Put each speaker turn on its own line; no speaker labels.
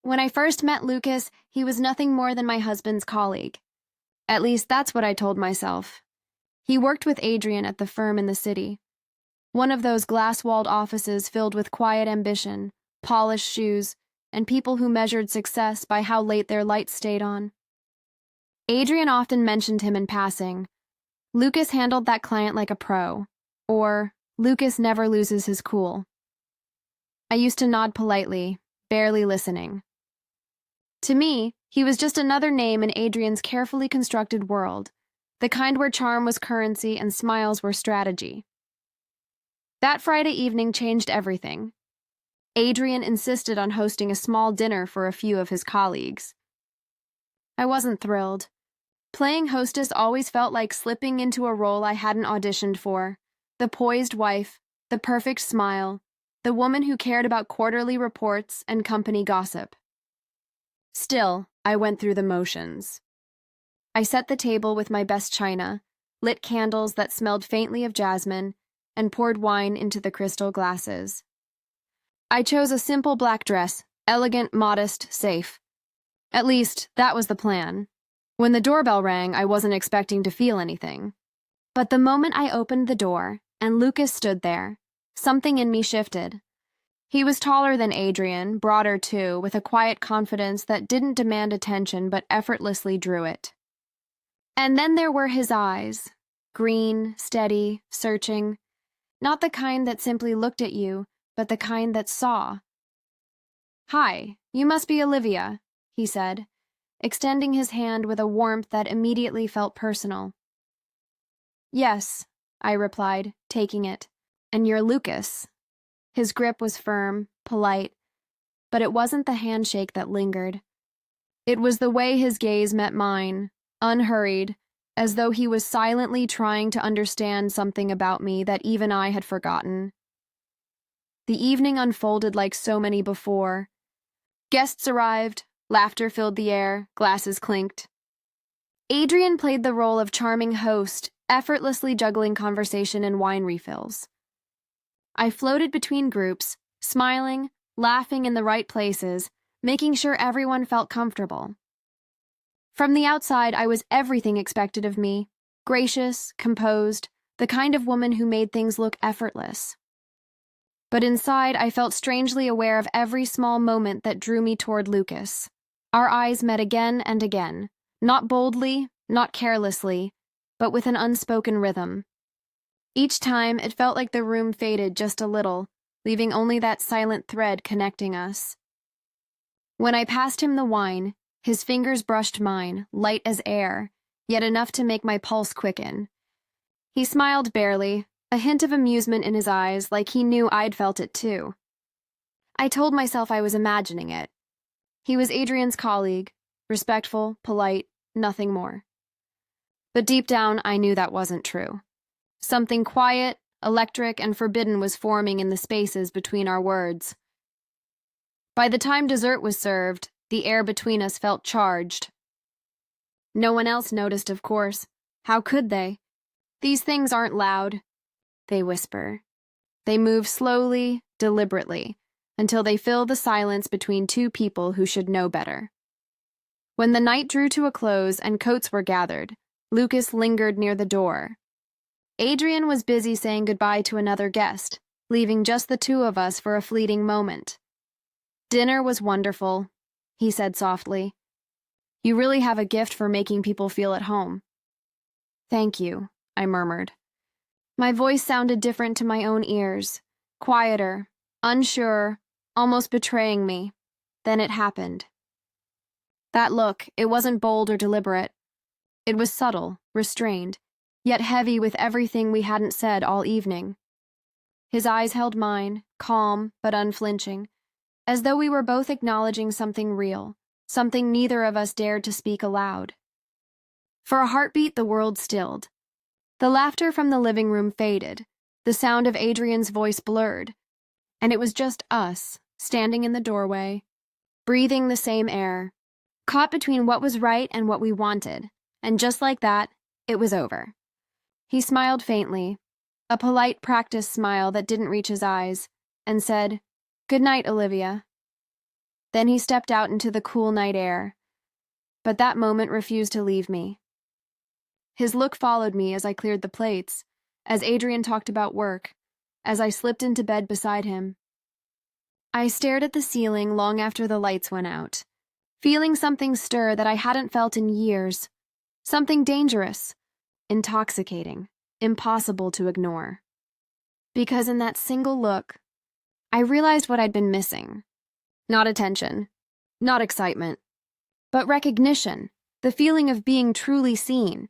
When I first met Lucas, he was nothing more than my husband's colleague. At least that's what I told myself. He worked with Adrian at the firm in the city. One of those glass-walled offices filled with quiet ambition, polished shoes, and people who measured success by how late their lights stayed on. Adrian often mentioned him in passing. Lucas handled that client like a pro, or Lucas never loses his cool. I used to nod politely, barely listening. To me, he was just another name in Adrian's carefully constructed world, the kind where charm was currency and smiles were strategy. That Friday evening changed everything. Adrian insisted on hosting a small dinner for a few of his colleagues. I wasn't thrilled. Playing hostess always felt like slipping into a role I hadn't auditioned for. The poised wife, the perfect smile, the woman who cared about quarterly reports and company gossip. Still, I went through the motions. I set the table with my best china, lit candles that smelled faintly of jasmine, and poured wine into the crystal glasses. I chose a simple black dress, elegant, modest, safe. At least, that was the plan. When the doorbell rang, I wasn't expecting to feel anything. But the moment I opened the door, and Lucas stood there, something in me shifted. He was taller than Adrian, broader too, with a quiet confidence that didn't demand attention but effortlessly drew it. And then there were his eyes, green, steady, searching, not the kind that simply looked at you, but the kind that saw. "Hi, you must be Olivia," he said, extending his hand with a warmth that immediately felt personal. "Yes," I replied, taking it. "And you're Lucas." His grip was firm, polite, but it wasn't the handshake that lingered. It was the way his gaze met mine, unhurried, as though he was silently trying to understand something about me that even I had forgotten. The evening unfolded like so many before. Guests arrived, laughter filled the air, glasses clinked. Adrian played the role of charming host, effortlessly juggling conversation and wine refills. I floated between groups, smiling, laughing in the right places, making sure everyone felt comfortable. From the outside, I was everything expected of me, gracious, composed, the kind of woman who made things look effortless. But inside, I felt strangely aware of every small moment that drew me toward Lucas. Our eyes met again and again, not boldly, not carelessly, but with an unspoken rhythm. Each time, it felt like the room faded just a little, leaving only that silent thread connecting us. When I passed him the wine, his fingers brushed mine, light as air, yet enough to make my pulse quicken. He smiled barely, a hint of amusement in his eyes, like he knew I'd felt it too. I told myself I was imagining it. He was Adrian's colleague, respectful, polite, nothing more. But deep down, I knew that wasn't true. Something quiet, electric, and forbidden was forming in the spaces between our words. By the time dessert was served, the air between us felt charged. No one else noticed, of course. How could they? These things aren't loud. They whisper. They move slowly, deliberately, until they fill the silence between two people who should know better. When the night drew to a close and coats were gathered, Lucas lingered near the door. Adrian was busy saying goodbye to another guest, leaving just the two of us for a fleeting moment. "Dinner was wonderful," he said softly. "You really have a gift for making people feel at home." "Thank you," I murmured. My voice sounded different to my own ears, quieter, unsure, almost betraying me. Then it happened. That look, it wasn't bold or deliberate. It was subtle, restrained, yet heavy with everything we hadn't said all evening. His eyes held mine, calm but unflinching, as though we were both acknowledging something real, something neither of us dared to speak aloud. For a heartbeat, the world stilled. The laughter from the living room faded, the sound of Adrian's voice blurred, and it was just us, standing in the doorway, breathing the same air, caught between what was right and what we wanted, and just like that, it was over. He smiled faintly, a polite practice smile that didn't reach his eyes, and said, "Good night, Olivia." Then he stepped out into the cool night air. But that moment refused to leave me. His look followed me as I cleared the plates, as Adrian talked about work, as I slipped into bed beside him. I stared at the ceiling long after the lights went out, feeling something stir that I hadn't felt in years. Something dangerous, intoxicating, impossible to ignore. Because in that single look, I realized what I'd been missing. Not attention, not excitement, but recognition, the feeling of being truly seen,